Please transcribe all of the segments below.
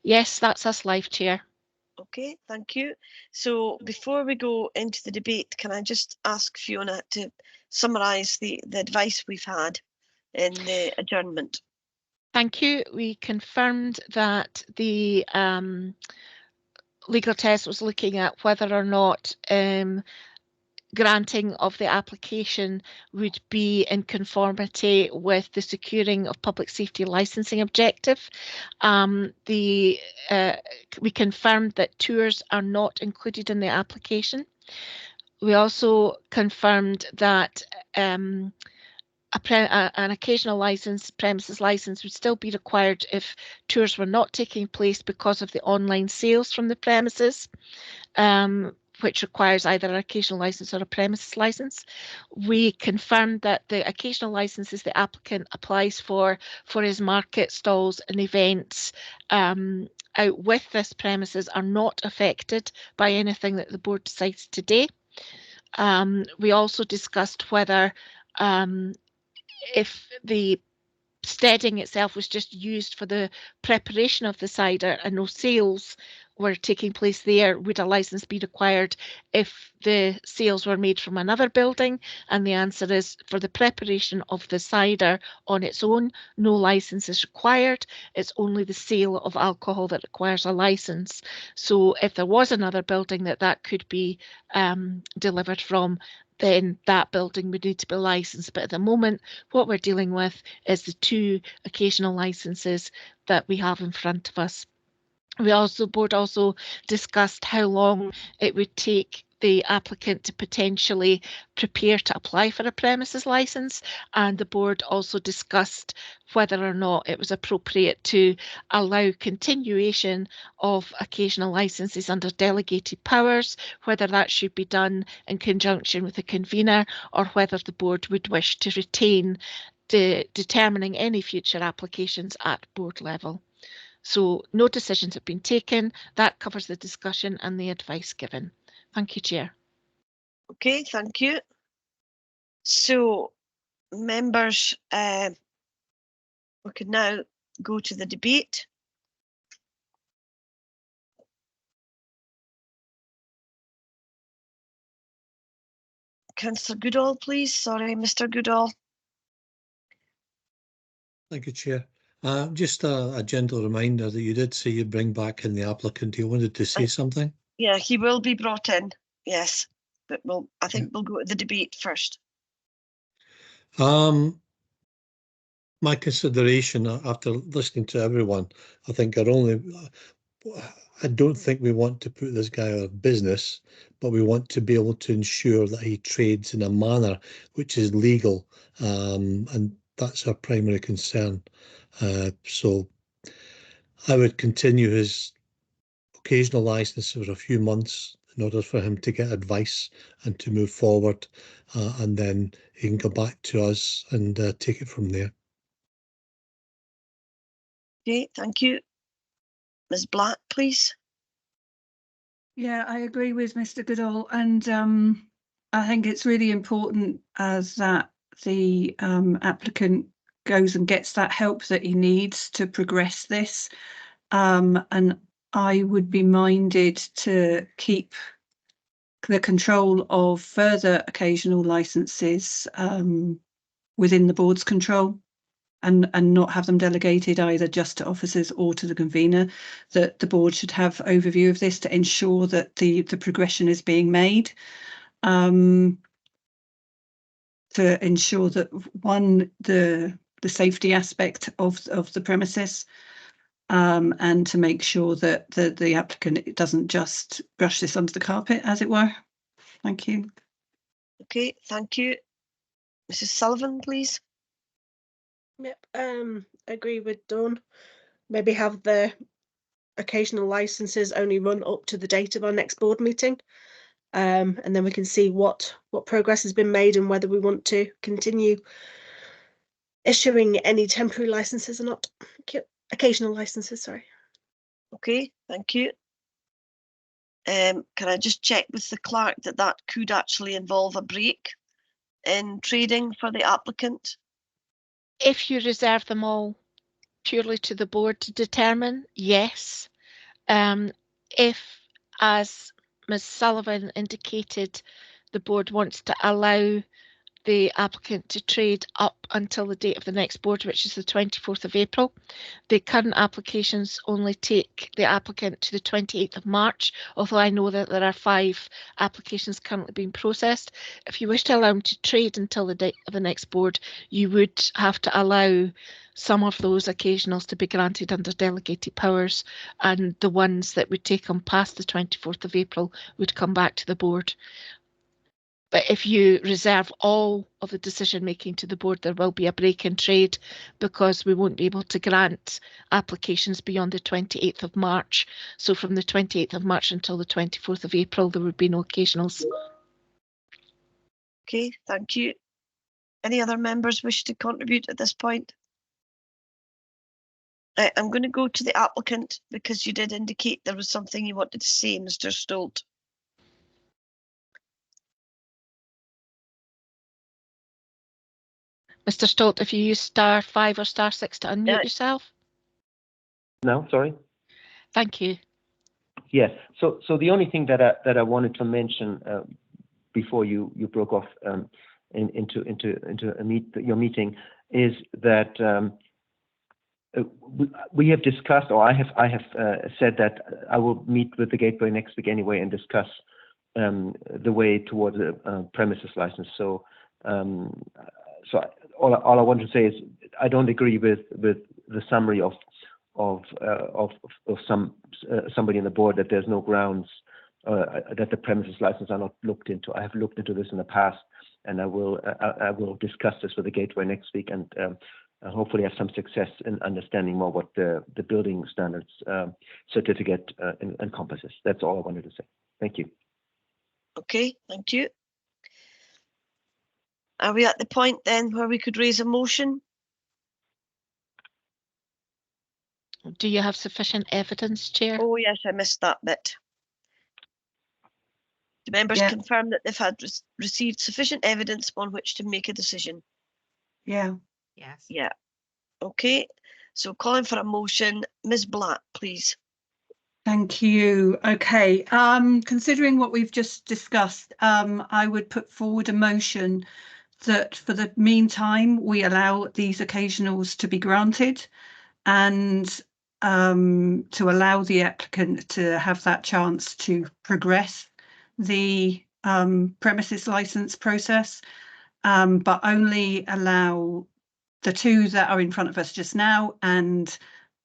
Yes, that's us live, Chair. Okay, thank you. So before we go into the debate, can I just ask Fiona to summarise the advice we've had in the adjournment? Thank you. We confirmed that the legal test was looking at whether or not granting of the application would be in conformity with the securing of public safety licensing objective. We confirmed that tours are not included in the application. We also confirmed that an occasional license, premises license, would still be required if tours were not taking place because of the online sales from the premises, which requires either an occasional license or a premises license. We confirmed that the occasional licenses the applicant applies for his market stalls and events out with this premises are not affected by anything that the board decides today. We also discussed whether if the steading itself was just used for the preparation of the cider and no sales were taking place there, would a licence be required if the sales were made from another building? And the answer is, for the preparation of the cider on its own, no licence is required. It's only the sale of alcohol that requires a licence. So if there was another building that could be delivered from, then that building would need to be licensed. But at the moment, what we're dealing with is the 2 occasional licenses that we have in front of us. Board also discussed how long it would take the applicant to potentially prepare to apply for a premises licence, and the board also discussed whether or not it was appropriate to allow continuation of occasional licences under delegated powers, whether that should be done in conjunction with the convener, or whether the board would wish to retain determining any future applications at board level. So no decisions have been taken. That covers the discussion and the advice given. Thank you, Chair. Okay, thank you. So, members, we could now go to the debate. Councillor Goodall, please. Sorry, Mr. Goodall. Thank you, Chair. Just a gentle reminder that you did say you'd bring back in the applicant who wanted to say something. Yeah, he will be brought in, yes. But I think we'll go to the debate first. My consideration after listening to everyone, I think I don't think we want to put this guy out of business, but we want to be able to ensure that he trades in a manner which is legal, and that's our primary concern. So I would continue his occasional license for a few months in order for him to get advice and to move forward, and then he can come back to us and take it from there. Okay, thank you. Ms. Black, please. Yeah, I agree with Mr. Goodall, and I think it's really important as that the applicant goes and gets that help that he needs to progress this, and I would be minded to keep the control of further occasional licenses within the board's control, and not have them delegated either just to officers or to the convener. That the board should have overview of this to ensure that the progression is being made, to ensure that, one, the safety aspect of the premises, and to make sure that the applicant doesn't just brush this under the carpet, as it were. Thank you. Okay, thank you. Mrs. Sullivan, please. Yep, agree with Dawn. Maybe have the occasional licenses only run up to the date of our next board meeting, and then we can see what progress has been made and whether we want to continue issuing any temporary licenses or not. Occasional licenses, sorry. Okay, thank you. Can I just check with the clerk that could actually involve a break in trading for the applicant? If you reserve them all purely to the board to determine, yes. If, as Ms Sullivan indicated, the board wants to allow the applicant to trade up until the date of the next board, which is the 24th of April. The current applications only take the applicant to the 28th of March, although I know that there are 5 applications currently being processed. If you wish to allow them to trade until the date of the next board, you would have to allow some of those occasionals to be granted under delegated powers, and the ones that would take them past the 24th of April would come back to the board. But if you reserve all of the decision making to the board, there will be a break in trade because we won't be able to grant applications beyond the 28th of March. So from the 28th of March until the 24th of April, there would be no occasionals. Okay, thank you. Any other members wish to contribute at this point? I'm going to go to the applicant because you did indicate there was something you wanted to say, Mr. Stolt. Mr. Stolt, if you use *5 or *6 to unmute yourself. No, sorry. Thank you. Yes. So the only thing that I wanted to mention before you broke off into your meeting is that we have discussed, or I have said that I will meet with the Gateway next week anyway and discuss the way towards a premises license. So all I want to say is I don't agree with the summary of somebody on the board that there's no grounds that the premises license are not looked into. I have looked into this in the past, and I will discuss this with the Gateway next week, and hopefully have some success in understanding more what the building standards certificate encompasses. That's all I wanted to say. Thank you. Okay, thank you. Are we at the point then where we could raise a motion? Do you have sufficient evidence, Chair? Oh yes, I missed that bit. Do members confirm that they've had received sufficient evidence upon which to make a decision? Yeah. Yes. Yeah. Okay. So calling for a motion, Ms. Black, please. Thank you. Okay. Considering what we've just discussed, I would put forward a motion that for the meantime we allow these occasionals to be granted, and to allow the applicant to have that chance to progress the premises license process, but only allow the 2 that are in front of us just now and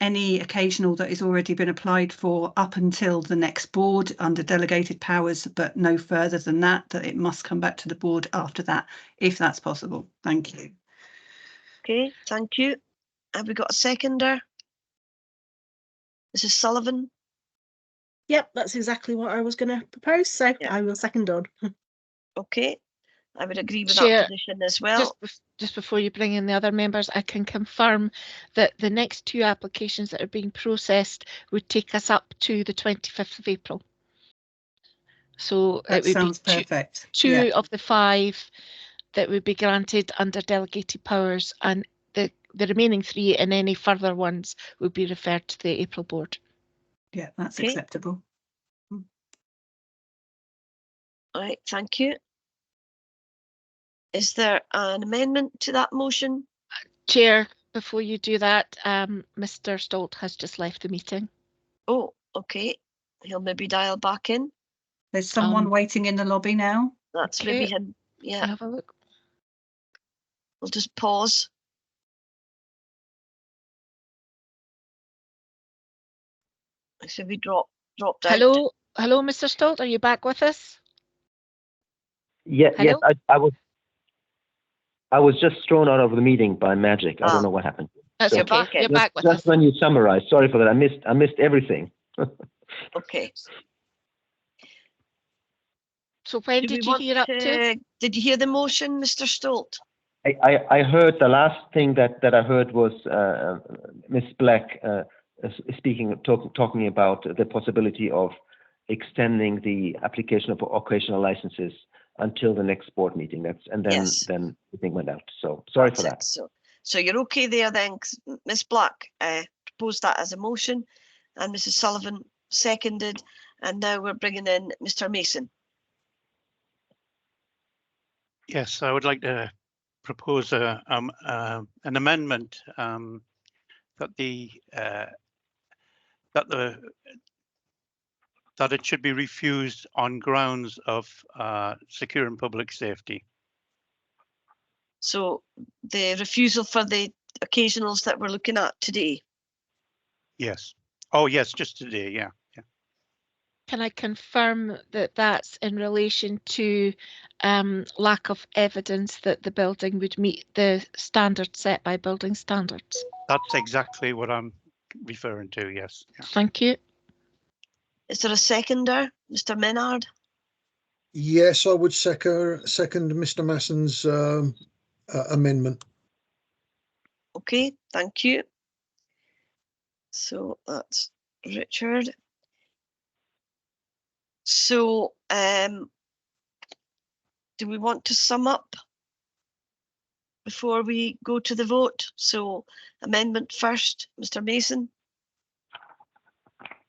any occasional that has already been applied for up until the next board under delegated powers, but no further than that, that it must come back to the board after that, if that's possible. Thank you. Okay, thank you. Have we got a seconder? Mrs. Sullivan? Yep, that's exactly what I was going to propose, so Yeah. I will second on. Okay, I would agree with Chair, that position as well. Just before you bring in the other members, I can confirm that the next 2 applications that are being processed would take us up to the 25th of April. So That it would sounds be perfect. two of the 5 that would be granted under delegated powers, and the remaining 3 and any further ones would be referred to the April board. Yeah, that's Okay. acceptable. All right, thank you. Is there an amendment to that motion? Chair, before you do that, Mr. Stolt has just left the meeting. Oh, okay. He'll maybe dial back in. There's someone waiting in the lobby now. That's Okay. maybe him. Yeah, Have a look. we'll just pause. So we dropped out. Hello, Mr. Stolt, are you back with us? Yes, Hello? I was just thrown out of the meeting by magic. I don't know what happened. That's So- okay. You're back with Just us. when you summarized, sorry for that. I missed everything. Okay. So when Do we did you want hear up to? Did you hear the motion, Mr. Stolt? I heard the last thing that I heard was Ms. Black talking about the possibility of extending the application of occasional licenses until the next board meeting. Then Yes. the thing went out. So sorry for that. So So you're okay there then, Ms Black proposed that as a motion and Mrs Sullivan seconded, and now we're bringing in Mr Mason. Yes, I would like to propose an amendment that that it should be refused on grounds of secure and public safety. So the refusal for the occasionals that we're looking at today. Yes. Oh, yes, just today. Yeah. Yeah. Can I confirm that that's in relation to lack of evidence that the building would meet the standards set by building standards? That's exactly what I'm referring to. Yes. Yeah. Thank you. Is there a seconder, Mr Menard? Yes, I would second Mr Mason's amendment. Okay, thank you. So that's Richard. So do we want to sum up before we go to the vote? So amendment first, Mr Mason.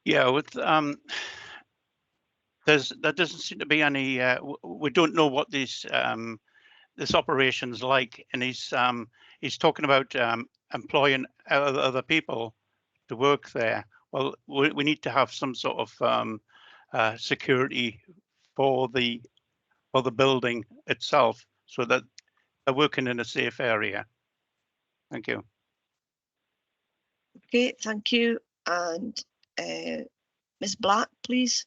Yeah, with there doesn't seem to be any. We don't know what this operation's like, and he's talking about employing other people to work there. Well, we need to have some sort of security for the building itself, so that they're working in a safe area. Thank you. Okay, thank you. And Ms Black, please.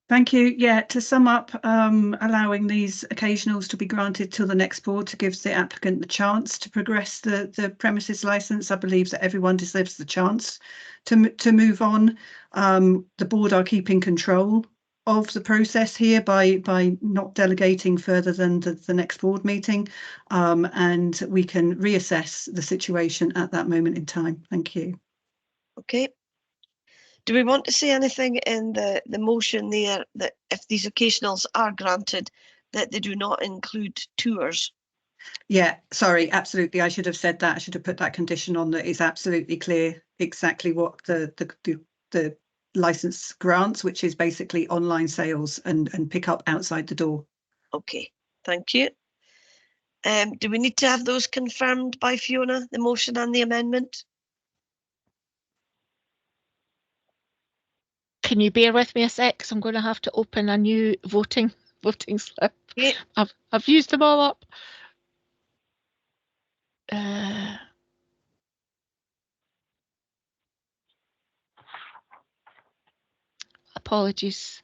Thank you. Yeah, to sum up, allowing these occasionals to be granted till the next board to give the applicant the chance to progress the premises licence. I believe that everyone deserves the chance to move on. The board are keeping control of the process here by not delegating further than the next board meeting, and we can reassess the situation at that moment in time. Thank you. Okay. Do we want to say anything in the motion there that if these occasionals are granted, that they do not include tours? Yeah, sorry, absolutely. I should have said that. I should have put that condition on, that it's absolutely clear exactly what the license grants, which is basically online sales and pick up outside the door. Okay, thank you. Do we need to have those confirmed by Fiona, the motion and the amendment? Can you bear with me a sec? 'Cause I'm going to have to open a new voting slip. Okay. I've used them all up. Apologies.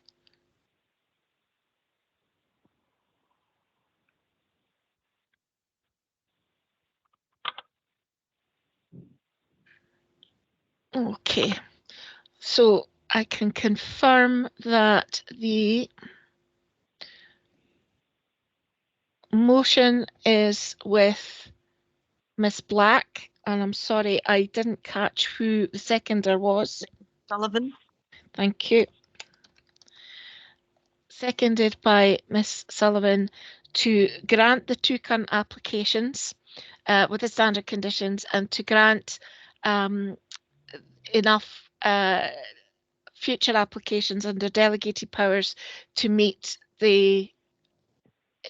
Okay, so I can confirm that the motion is with Miss Black, and I'm sorry I didn't catch who the seconder was. Sullivan. Thank you. Seconded by Miss Sullivan to grant the two current applications with the standard conditions, and to grant enough future applications under delegated powers to meet the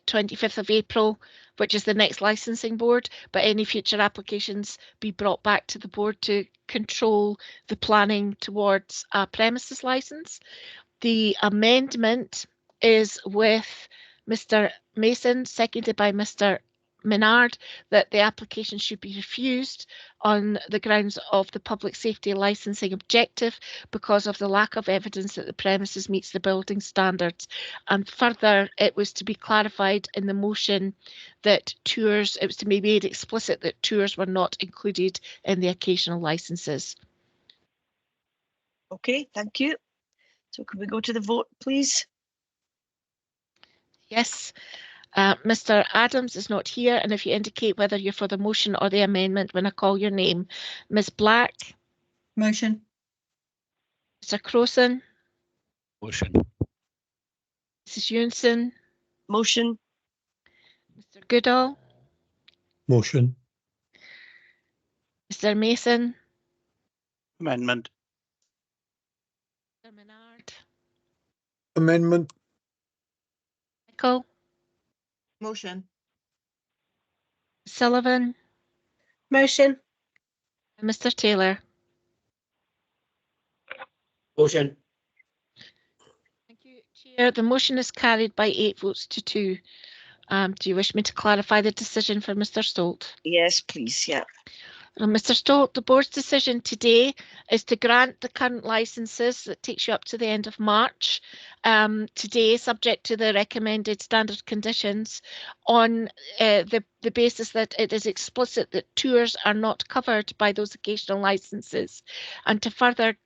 25th of April, which is the next licensing board, but any future applications be brought back to the board to control the planning towards a premises license. The amendment is with Mr Mason, seconded by Mr Menard, that the application should be refused on the grounds of the public safety licensing objective because of the lack of evidence that the premises meets the building standards. And further, it was to be clarified in the motion that tours, it was to be made explicit that tours were not included in the occasional licenses. Okay, thank you. So can we go to the vote, please? Yes. Mr Adams is not here, and if you indicate whether you're for the motion or the amendment when I call your name. Ms Black? Motion. Mr Crowson? Motion. Mrs Ewanson? Motion. Mr Goodall? Motion. Mr. Mason, Amendment. Mr. Menard, Amendment. Michael, Motion. Sullivan, Motion. and Mr. Taylor. Motion. Thank you, Chair. The motion is carried by 8 votes to 2. Do you wish me to clarify the decision for Mr. Stolt? Yes, please. Yeah. Mr. Stolt, the board's decision today is to grant the current licenses. That takes you up to the end of March. Today, subject to the recommended standard conditions, on the basis that it is explicit that tours are not covered by those occasional licenses, and to further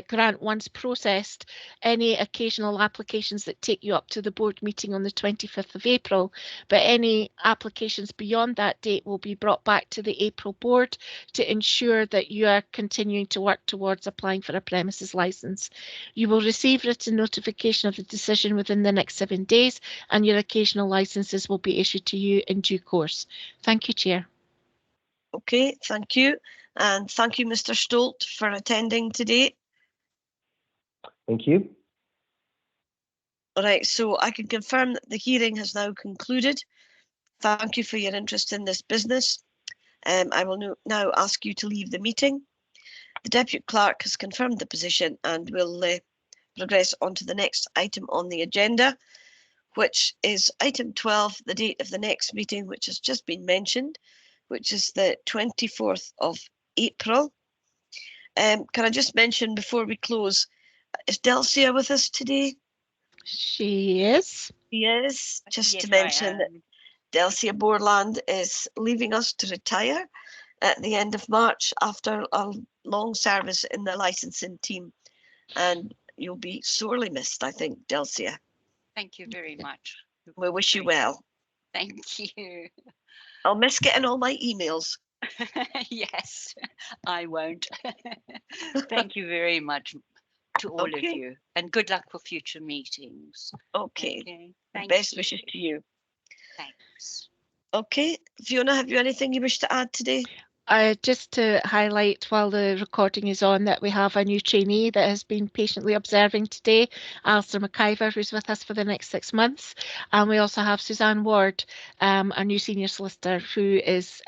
grant, once processed, any occasional applications that take you up to the board meeting on the 25th of April, but any applications beyond that date will be brought back to the April board to ensure that you are continuing to work towards applying for a premises licence. You will receive written notification of the decision within the next 7 days, and your occasional licences will be issued to you in due course. Thank you, Chair. Okay, thank you. And thank you, Mr. Stolt, for attending today. Thank you. All right, so I can confirm that the hearing has now concluded. Thank you for your interest in this business. I will now ask you to leave the meeting. The Deputy Clerk has confirmed the position and will progress on to the next item on the agenda, which is item 12, the date of the next meeting, which has just been mentioned, which is the 24th of April. Can I just mention before we close, is Delcia with us today? She is. Yes, just Yes, to I mention that am. Delcia Borland is leaving us to retire at the end of March after a long service in the licensing team. And you'll be sorely missed, I think, Delcia. Thank you very much. We wish you well. Thank you. I'll miss getting all my emails. Yes, I won't. Thank you very much to all of Okay. you, and good luck for future meetings. Okay, Okay. Thank best you. wishes to you. Thanks. Okay, Fiona, have you anything you wish to add today? Just to highlight while the recording is on that we have a new trainee that has been patiently observing today, Alistair McIver, who's with us for the next 6 months. And we also have Suzanne Ward, a new senior solicitor who is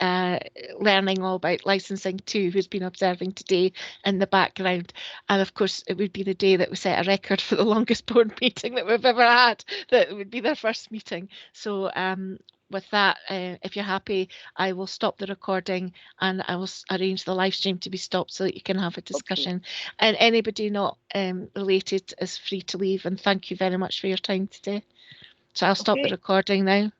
learning all about licensing too, who's been observing today in the background. And of course, it would be the day that we set a record for the longest board meeting that we've ever had, that it would be their first meeting. So with that, if you're happy, I will stop the recording and I will arrange the live stream to be stopped so that you can have a discussion. And anybody not related is free to leave. And thank you very much for your time today. So I'll stop the Okay. recording now.